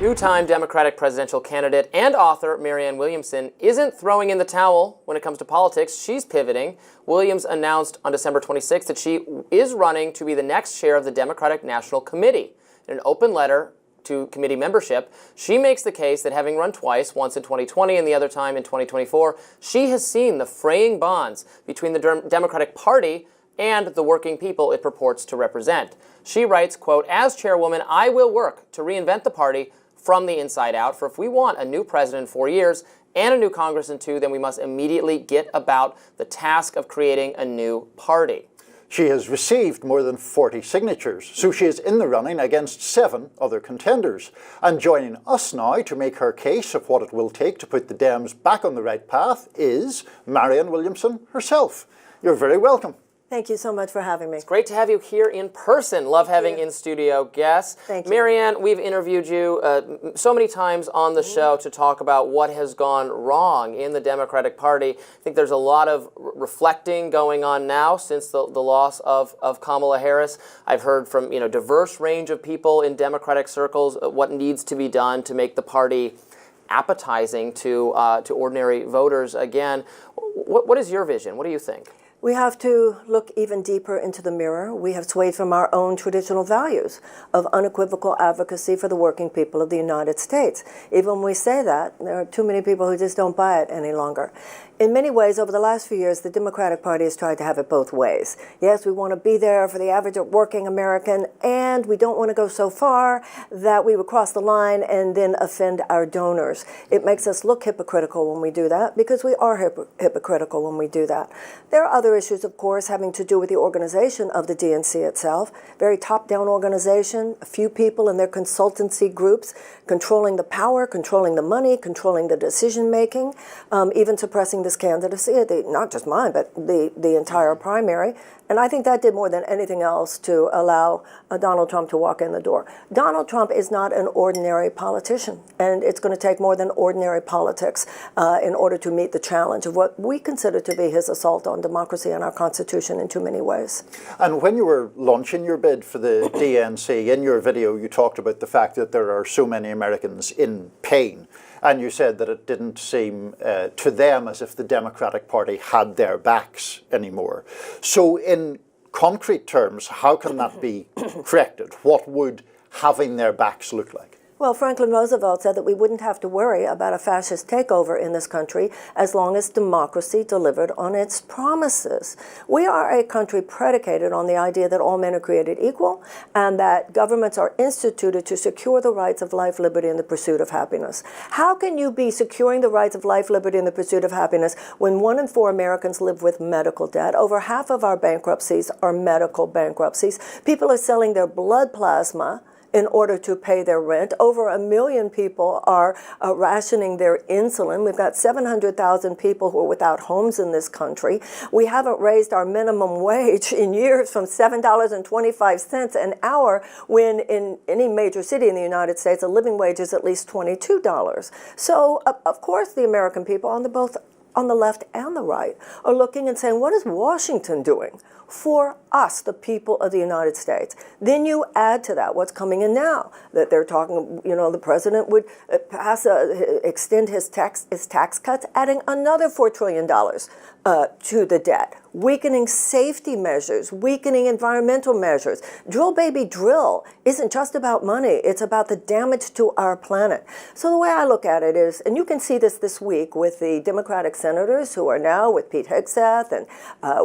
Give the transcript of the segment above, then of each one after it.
Two-time Democratic presidential candidate and author Marianne Williamson isn't throwing in the towel when it comes to politics. She's pivoting. Williams announced on December 26th that she is running to be the next chair of the Democratic National Committee. In an open letter to committee membership, she makes the case that having run twice, once in 2020 and the other time in 2024, she has seen the fraying bonds between the Democratic Party and the working people it purports to represent. She writes, quote, "As chairwoman, I will work to reinvent the party from the inside out. For if we want a new president in 4 years and a new Congress in 2, then we must immediately get about the task of creating a new party." She has received more than 40 signatures, so she is in the running against 7 other contenders. And joining us now to make her case of what it will take to put the Dems back on the right path is Marianne Williamson herself. You're very welcome. Thank you so much for having me. It's great to have you here in person. Love having in-studio guests. Thank you. Marianne, we've interviewed you so many times on the show to talk about what has gone wrong in the Democratic Party. I think there's a lot of reflecting going on now since the loss of Kamala Harris. I've heard from diverse range of people in Democratic circles what needs to be done to make the party appetizing to ordinary voters again. What is your vision? What do you think? We have to look even deeper into the mirror. We have swayed from our own traditional values of unequivocal advocacy for the working people of the United States. Even when we say that, there are too many people who just don't buy it any longer. In many ways, over the last few years, the Democratic Party has tried to have it both ways. Yes, we want to be there for the average working American, and we don't want to go so far that we would cross the line and then offend our donors. It makes us look hypocritical when we do that, because we are hypocritical when we do that. There are other issues, of course, having to do with the organization of the DNC itself. Very top-down organization, a few people in their consultancy groups controlling the power, controlling the money, controlling the decision-making, even suppressing this candidacy, not just mine, but the entire primary. And I think that did more than anything else to allow Donald Trump to walk in the door. Donald Trump is not an ordinary politician, and it's going to take more than ordinary politics in order to meet the challenge of what we consider to be his assault on democracy and our Constitution in too many ways. And when you were launching your bid for the DNC, in your video you talked about the fact that there are so many Americans in pain. And you said that it didn't seem to them as if the Democratic Party had their backs anymore. So in concrete terms, how can that be corrected? What would having their backs look like? Well, Franklin Roosevelt said that we wouldn't have to worry about a fascist takeover in this country as long as democracy delivered on its promises. We are a country predicated on the idea that all men are created equal and that governments are instituted to secure the rights of life, liberty, and the pursuit of happiness. How can you be securing the rights of life, liberty, and the pursuit of happiness when 1 in 4 Americans live with medical debt? Over half of our bankruptcies are medical bankruptcies. People are selling their blood plasma in order to pay their rent. Over 1 million people are rationing their insulin. We've got 700,000 people who are without homes in this country. We haven't raised our minimum wage in years from $7.25 an hour, when in any major city in the United States, a living wage is at least $22. So, of course, the American people on the left and the right are looking and saying, what is Washington doing for us, the people of the United States? Then you add to that what's coming in now, that they're talking, the president would extend his tax cuts, adding another $4 trillion to the debt, weakening safety measures, weakening environmental measures. Drill, baby, drill isn't just about money. It's about the damage to our planet. So the way I look at it is, and you can see this week with the Democratic senators who are now with Pete Hegseth and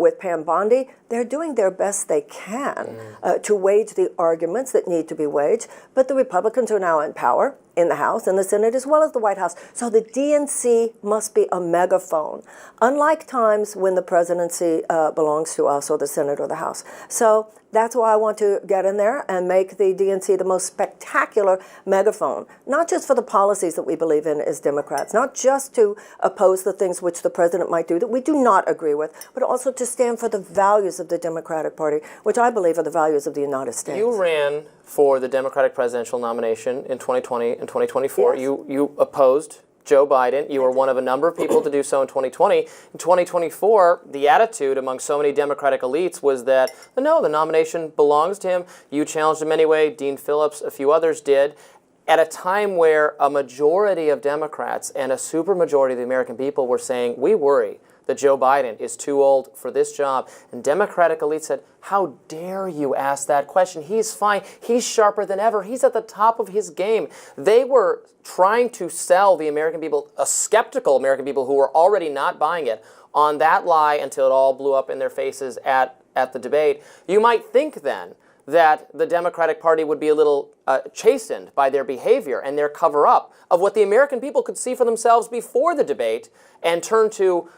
with Pam Bondi, they're doing their best they can to wage the arguments that need to be waged. But the Republicans are now in power in the House and the Senate, as well as the White House. So the DNC must be a megaphone, unlike times when the presidency belongs to us or the Senate or the House. So that's why I want to get in there and make the DNC the most spectacular megaphone, not just for the policies that we believe in as Democrats, not just to oppose the things which the president might do that we do not agree with, but also to stand for the values of the Democratic Party, which I believe are the values of the United States. You ran for the Democratic presidential nomination in 2020 and 2024. Yes. You opposed Joe Biden. You were one of a number of people to do so in 2020. In 2024, the attitude among so many Democratic elites was that, no, the nomination belongs to him. You challenged him anyway. Dean Phillips, a few others did. at a time where a majority of Democrats and a supermajority of the American people were saying, we worry that Joe Biden is too old for this job. And Democratic elites said, how dare you ask that question? He's fine. He's sharper than ever. He's at the top of his game. They were trying to sell the American people, a skeptical American people who were already not buying it, on that lie until it all blew up in their faces at the debate. You might think then that the Democratic Party would be a little chastened by their behavior and their cover-up of what the American people could see for themselves before the debate and turn to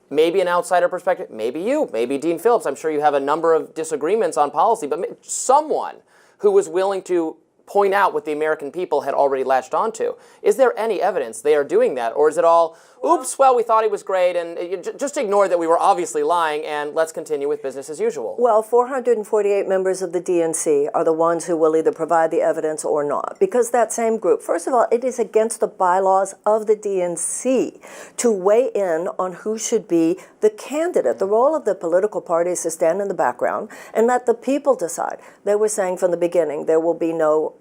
maybe an outsider perspective, maybe you, maybe Dean Phillips. I'm sure you have a number of disagreements on policy, but someone who was willing to point out what the American people had already latched onto. Is there any evidence they are doing that? Or is it all, oops, well, we thought he was great, and just ignore that we were obviously lying, and let's continue with business as usual? Well, 448 members of the DNC are the ones who will either provide the evidence or not. Because that same group, first of all, it is against the bylaws of the DNC to weigh in on who should be the candidate. The role of the political parties is to stand in the background and let the people decide. They were saying from the beginning there will be no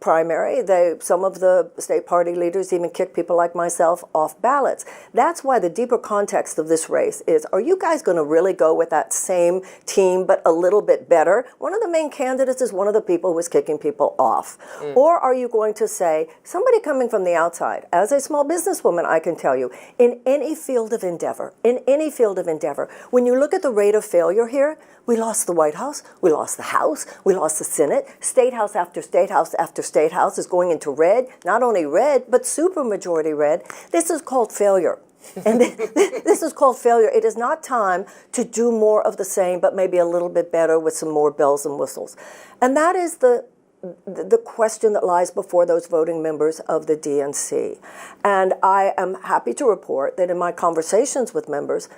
primary. Some of the state party leaders even kicked people like myself off ballots. That's why the deeper context of this race is, are you guys going to really go with that same team but a little bit better? One of the main candidates is one of the people who was kicking people off. Or are you going to say, somebody coming from the outside, as a small businesswoman, I can tell you, in any field of endeavor, when you look at the rate of failure here, we lost the White House, we lost the House, we lost the Senate. State House after State House after State House is going into red, not only red, but supermajority red. This is called failure. And this is called failure. It is not time to do more of the same, but maybe a little bit better with some more bells and whistles. And that is the question that lies before those voting members of the DNC. And I am happy to report that in my conversations with members,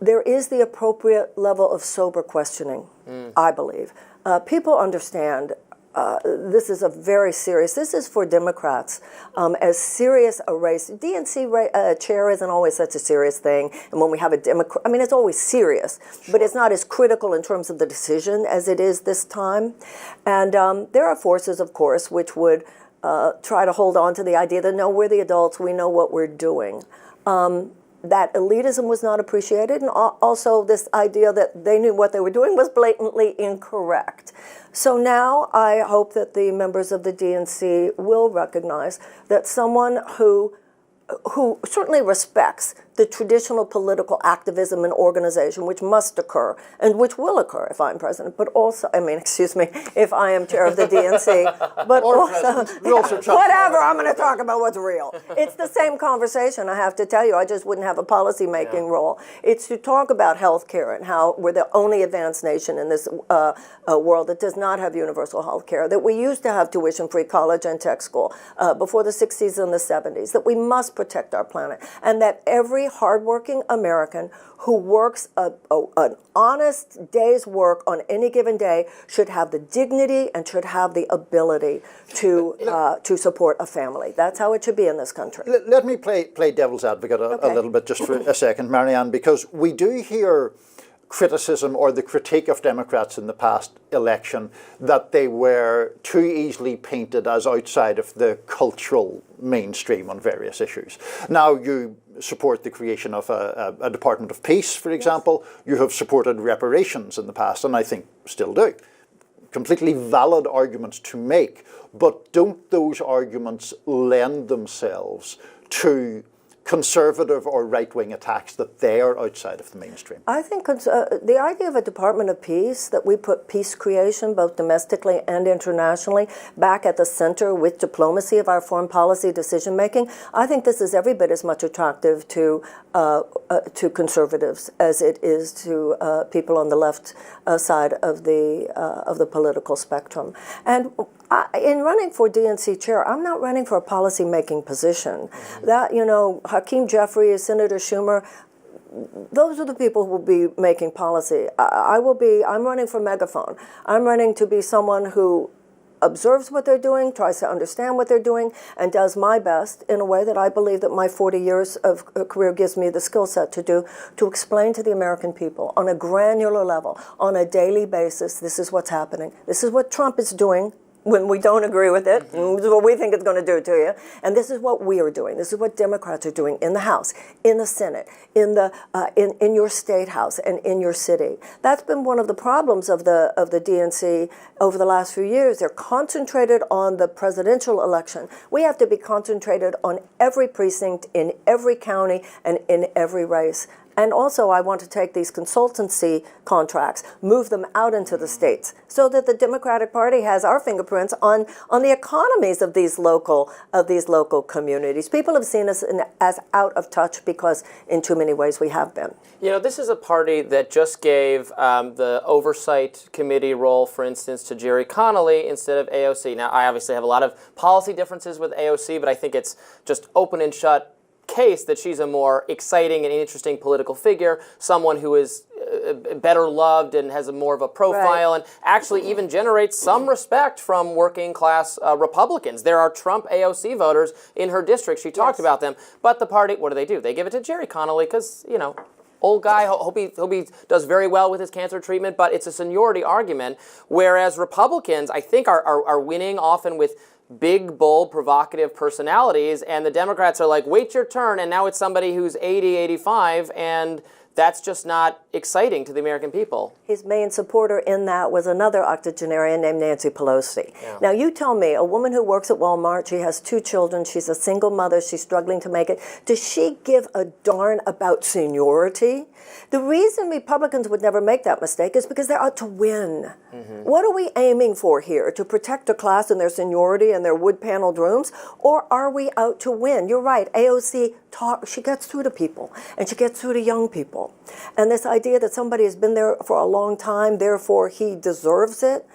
there is the appropriate level of sober questioning, I believe. People understand this is a very serious, this is for Democrats, as serious a race. DNC chair isn't always such a serious thing. And when we have a Democrat, I mean, it's always serious, but it's not as critical in terms of the decision as it is this time. And there are forces, of course, which would try to hold on to the idea that, no, we're the adults, we know what we're doing. That elitism was not appreciated, and also this idea that they knew what they were doing was blatantly incorrect. So now I hope that the members of the DNC will recognize that someone who certainly respects the traditional political activism and organization, which must occur and which will occur if I'm president, but also, if I am chair of the DNC, but also, whatever, I'm going to talk about what's real. It's the same conversation, I have to tell you. I just wouldn't have a policy-making role. It's to talk about health care and how we're the only advanced nation in this world that does not have universal health care, that we used to have tuition-free college and tech school before the 60s and the 70s, that we must protect our planet, and that every hardworking American who works an honest day's work on any given day should have the dignity and should have the ability to support a family. That's how it should be in this country. Let me play devil's advocate a little bit just for a second, Marianne, because we do hear criticism or the critique of Democrats in the past election that they were too easily painted as outside of the cultural mainstream on various issues. Now you support the creation of a Department of Peace, for example. Yes. You have supported reparations in the past, and I think still do. Completely valid arguments to make, but don't those arguments lend themselves to conservative or right-wing attacks that they are outside of the mainstream? I think the idea of a Department of Peace, that we put peace creation, both domestically and internationally, back at the center with diplomacy of our foreign policy decision-making, I think this is every bit as much attractive to conservatives as it is to people on the left side of the political spectrum. And in running for DNC chair, I'm not running for a policy-making position. That, Hakeem Jeffries, Senator Schumer, those are the people who will be making policy. I'm running for megaphone. I'm running to be someone who observes what they're doing, tries to understand what they're doing, and does my best in a way that I believe that my 40 years of career gives me the skill set to do, to explain to the American people on a granular level, on a daily basis, this is what's happening. This is what Trump is doing. when we don't agree with it. This is what we think it's going to do to you. And this is what we are doing. This is what Democrats are doing in the House, in the Senate, in your state house, and in your city. That's been one of the problems of the DNC over the last few years. They're concentrated on the presidential election. We have to be concentrated on every precinct, in every county, and in every race. And also, I want to take these consultancy contracts, move them out into the states, so that the Democratic Party has our fingerprints on the economies of these local communities. People have seen us as out of touch because, in too many ways, we have been. You know, this is a party that just gave the oversight committee role, for instance, to Jerry Connolly instead of AOC. Now, I obviously have a lot of policy differences with AOC, but I think it's just open and shut case that she's a more exciting and interesting political figure, someone who is better loved and has a more of a profile, and actually even generates some respect from working class Republicans. There are Trump AOC voters in her district. She talked about them, but the party, what do? They give it to Jerry Connolly because, you know, old guy, hope he does very well with his cancer treatment, but it's a seniority argument, whereas Republicans, I think, are winning often with big, bold, provocative personalities, and the Democrats are like, wait your turn, and now it's somebody who's 80, 85, and that's just not exciting to the American people. His main supporter in that was another octogenarian named Nancy Pelosi. Yeah. Now, you tell me, a woman who works at Walmart, she has 2 children, she's a single mother, she's struggling to make it. Does she give a darn about seniority? The reason Republicans would never make that mistake is because they're out to win. What are we aiming for here? To protect a class and their seniority and their wood-paneled rooms? Or are we out to win? You're right, AOC, she gets through to people, and she gets through to young people. And this idea that somebody has been there for a long time, therefore he deserves it,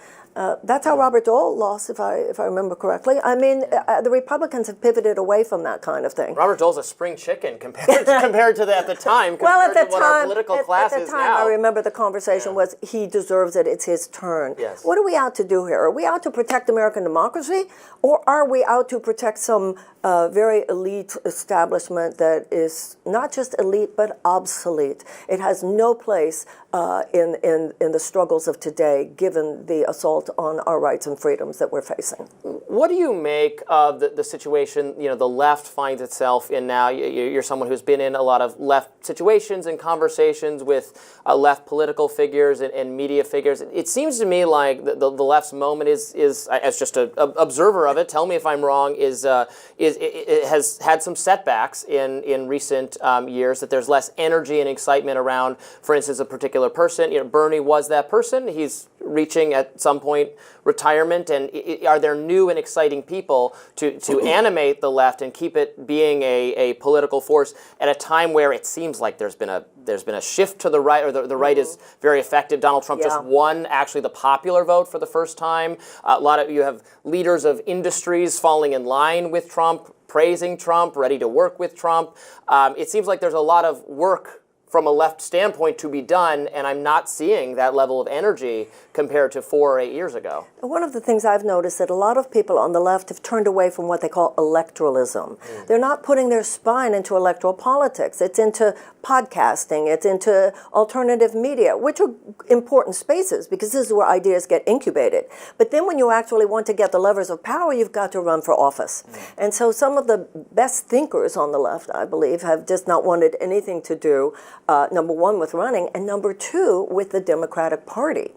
that's how Robert Dole lost, if I remember correctly. I mean, the Republicans have pivoted away from that kind of thing. Robert Dole's a spring chicken compared to at the time. Well, at the what our political class is now. I remember the conversation was, he deserves it, it's his turn. Yes. What are we out to do here? Are we out to protect American democracy, or are we out to protect some very elite establishment that is not just elite but obsolete? It has no place in the struggles of today, given the assault on our rights and freedoms that we're facing. What do you make of the situation, you know, the left finds itself in now? You're someone who's been in a lot of left situations and conversations with left political figures and media figures. It seems to me like the left's moment is as just an observer of it, tell me if I'm wrong, it has had some setbacks in recent years, that there's less energy and excitement around, for instance, a particular person. You know, Bernie was that person. He's reaching at some point retirement, and are there new and exciting people to animate the left and keep it being a political force at a time where it seems like there's been a shift to the right, or the right is very effective. Donald Trump just won actually the popular vote for the first time. You have leaders of industries falling in line with Trump, praising Trump, ready to work with Trump. It seems like there's a lot of work from a left standpoint to be done, and I'm not seeing that level of energy compared to 4 or 8 years ago. One of the things I've noticed that a lot of people on the left have turned away from what they call electoralism. They're not putting their spine into electoral politics. It's into podcasting, it's into alternative media, which are important spaces because this is where ideas get incubated. But then when you actually want to get the levers of power, you've got to run for office. And so some of the best thinkers on the left, I believe, have just not wanted anything to do, number one, with running, and number two, with the Democratic Party.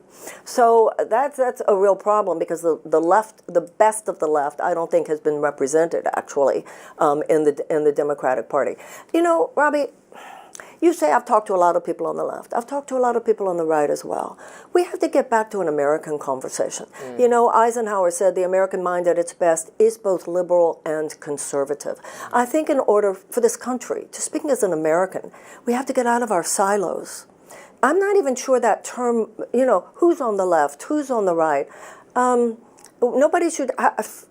So that's a real problem because the left, the best of the left, I don't think has been represented actually in the Democratic Party. You know, Robbie, you say I've talked to a lot of people on the left. I've talked to a lot of people on the right as well. We have to get back to an American conversation. You know, Eisenhower said the American mind at its best is both liberal and conservative. I think in order for this country, just speaking as an American, we have to get out of our silos. I'm not even sure that term, you know, who's on the left, who's on the right. Nobody should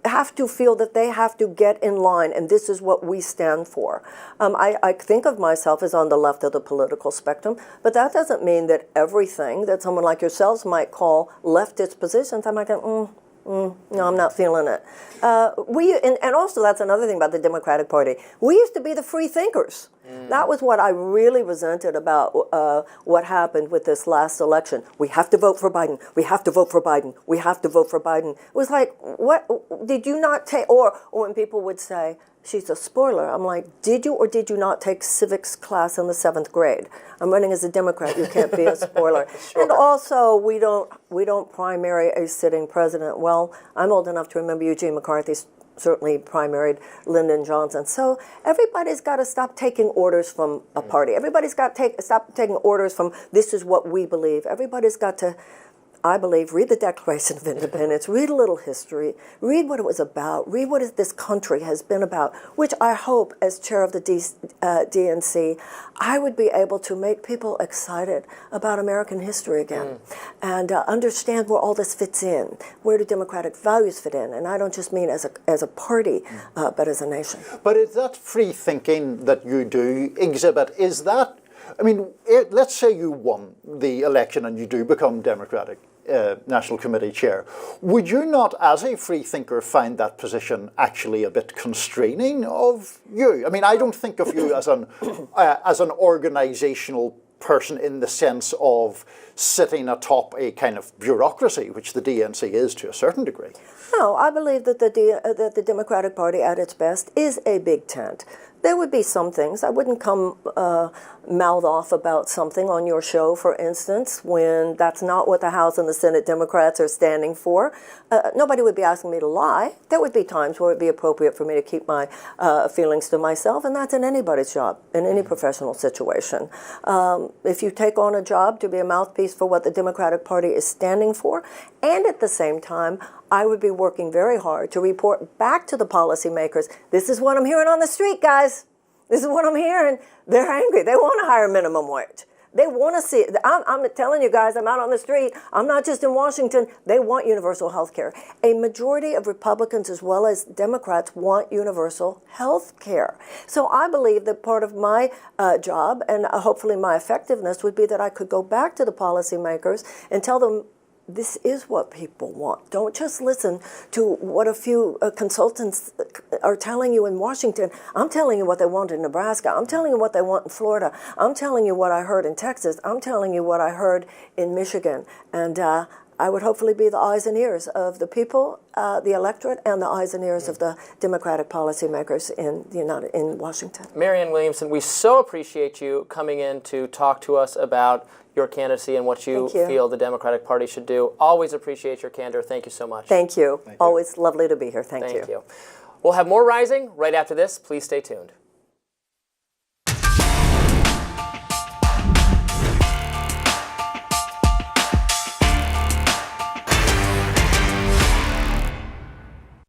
have to feel that they have to get in line, and this is what we stand for. I think of myself as on the left of the political spectrum, but that doesn't mean that everything that someone like yourselves might call leftist positions, I might go, no, I'm not feeling it. And also, that's another thing about the Democratic Party. We used to be the free thinkers. That was what I really resented about what happened with this last election. We have to vote for Biden. We have to vote for Biden. We have to vote for Biden. It was like, what did you not take? Or when people would say, she's a spoiler, I'm like, did you or did you not take civics class in the 7th grade? I'm running as a Democrat. You can't be a spoiler. Sure. And also, we don't primary a sitting president. Well, I'm old enough to remember Eugene McCarthy certainly primaried Lyndon Johnson. So everybody's got to stop taking orders from a party. Everybody's got to stop taking orders from this is what we believe. Everybody's got to, I believe, read the Declaration of Independence, read a little history, read what it was about, read what this country has been about, which I hope, as chair of the DNC, I would be able to make people excited about American history again and understand where all this fits in, where do democratic values fit in. And I don't just mean as a party, but as a nation. But is that free thinking that you do exhibit, is that, I mean, let's say you won the election and you do become Democratic National Committee chair. Would you not, as a free thinker, find that position actually a bit constraining of you? I mean, I don't think of you as an organizational person in the sense of sitting atop a kind of bureaucracy, which the DNC is to a certain degree. No, I believe that the Democratic Party at its best is a big tent. There would be some things. I wouldn't come mouth off about something on your show, for instance, when that's not what the House and the Senate Democrats are standing for. Nobody would be asking me to lie. There would be times where it would be appropriate for me to keep my feelings to myself, and that's in anybody's job, in any professional situation. If you take on a job to be a mouthpiece for what the Democratic Party is standing for, and at the same time, I would be working very hard to report back to the policymakers, this is what I'm hearing on the street, guys. This is what I'm hearing. They're angry. They want a higher minimum wage. They want to see it. I'm telling you guys, I'm out on the street. I'm not just in Washington. They want universal health care. A majority of Republicans as well as Democrats want universal health care. So I believe that part of my job and hopefully my effectiveness would be that I could go back to the policymakers and tell them, this is what people want. Don't just listen to what a few consultants are telling you in Washington. I'm telling you what they want in Nebraska. I'm telling you what they want in Florida. I'm telling you what I heard in Texas. I'm telling you what I heard in Michigan. And I would hopefully be the eyes and ears of the people, the electorate, and the eyes and ears of the Democratic policymakers in Washington. Marianne Williamson, we so appreciate you coming in to talk to us about your candidacy and what you feel the Democratic Party should do. Always appreciate your candor. Thank you so much. Thank you. Always lovely to be here. Thank you. We'll have more Rising right after this. Please stay tuned.